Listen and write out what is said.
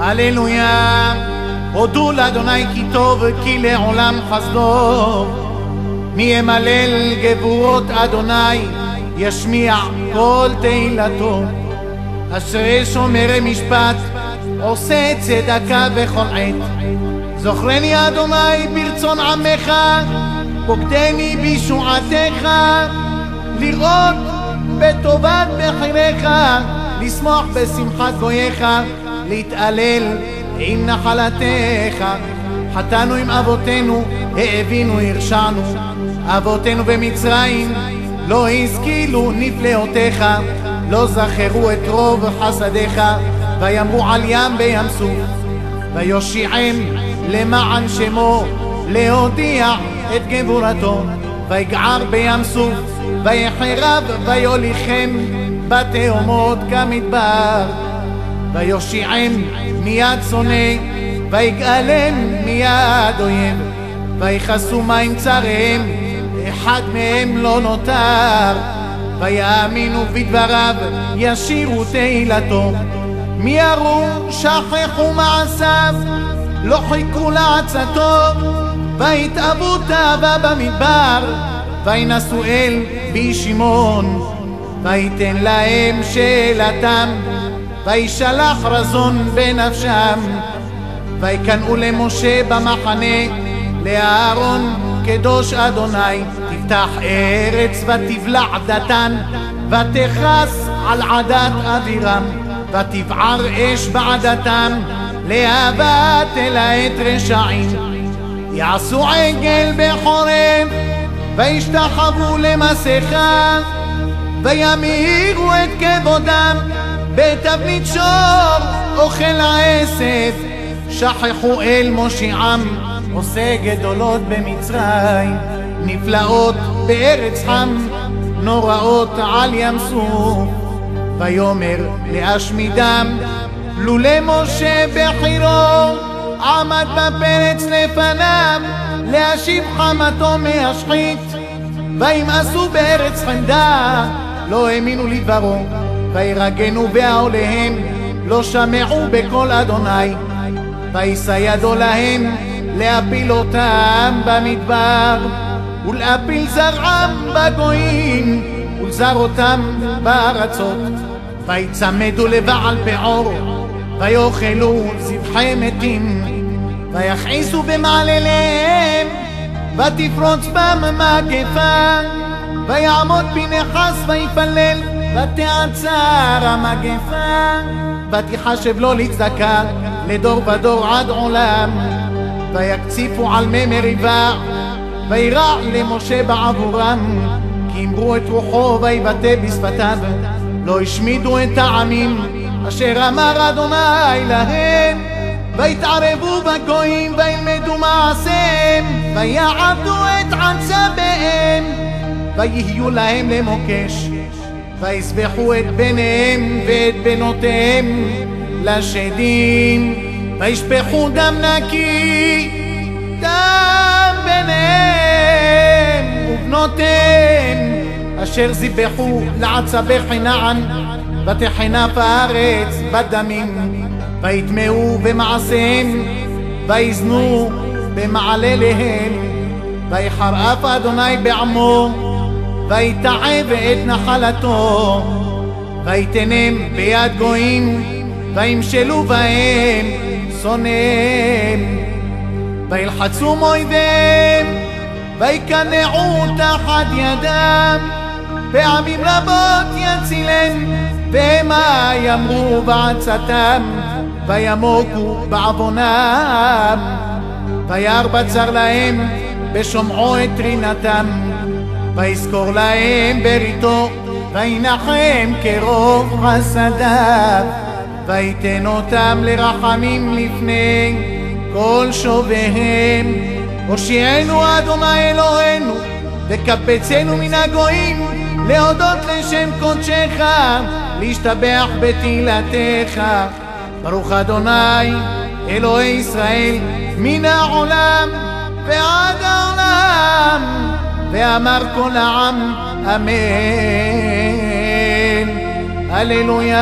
הללויה, הודו לאדוני כי טוב, כי לעולם חסדו. מי ימלל גבורות אדוני, ישמיע כל תהילתו. אשרי שומרי משפט, עושה צדקה בכל עת. זוכרני אדוני ברצון עמך, פוקדני בישועתך, לראות בטובת בחיריך, לשמוח בשמחת גוייך, להתעלל עם נחלתך. חטאנו עם אבותינו, האבינו הרשענו, אבותינו במצרים לא השכילו נפלאותיך, לא זכרו את רוב חסדיך. ויאמרו על ים בים סוף, ויושיעם למען שמו, להודיע את גבורתו. ויגער בים סוף, ויחרב ויוליכם בתהומות כמדבר. ויושיעם מיד שונא, ויגאלם מיד אויב. ויכסו מים צריהם, אחד מהם לא נותר. ויאמינו בדבריו, ישירו תהילתו. מיהרו שכחו מעשיו, לא חיכו לעצתו. ויתאבו תאווה במדבר, וינשאו אל בישימון. ויתן להם שאלתם, וישלח רזון בנפשם. ויקנאו למשה במחנה, לאהרון קדוש אדוני. תפתח ארץ ותבלע דתן, ותכס על עדת אבירם. ותבער אש בעדתם, להבת אלהת רשעים. יעשו עגל בחורב, וישתחוו למסכה. וימירו את כבודם, בתבנית שור אוכל העשב. שכחו אל מושיעם, עושה גדולות במצרים. נפלאות בארץ חם, נוראות על ים סוף. ויאמר להשמידם, לולא משה בחירו עמד בפרץ לפניו, להשיב חמתו מהשחית. וימאסו בארץ חמדה, לא האמינו לדברו. וירגנו בעוליהם, לא שמעו בקול אדוני. וישא ידו להם, להפיל אותם במדבר, ולהפיל זרעם בגויים, ולזר אותם בארצות. ויצמדו לבעל פעור, ויאכלו זבחי מתים. ויכעיסו במעלליהם, ותפרוץ בם מגפה. ויעמוד פנחס ויפלל, ותעצר המגפה. ותחשב לו לצדקה, לדור ודור עד עולם. ויקציפו על מי מריבה, וירע למשה בעבורם. כי אמרו את רוחו ויבטא בשפתיו, לא השמידו את העמים אשר אמר אדוני להם. ויתערבו בגויים וילמדו מעשיהם, ויעבדו את עצביהם. ויהיו להם למוקש, ויסבחו את בניהם ואת בנותיהם לשדים. וישפכו דם נקי, דם בניהם ובנותיהם, אשר זיבחו לעצבי חנען. ותחנף הארץ בדמים. ויטמעו במעשיהם, ויזנו במעלליהם. ויחרף אדוני בעמו, ויתעב את נחלתו. ויתנם ביד גויים, וימשלו בהם שונאיהם. וילחצו מויביהם, ויקנעו תחת ידם. פעמים רבות יצילם, והמה יאמרו בעצתם, וימוקו בעוונם. וירא בצר להם בשומעו את רינתם. ויזכור להם בריתו, וינחם כרוב חסדיו. ויתן אותם לרחמים לפני כל שוביהם. הושיענו אדוני אלוהינו, וקבצנו מן הגויים, להודות לשם קודשך, להשתבח בתהילתך. ברוך אדוני אלוהי ישראל מן העולם ועד העולם. ואמר כל העם אמן. הללויה.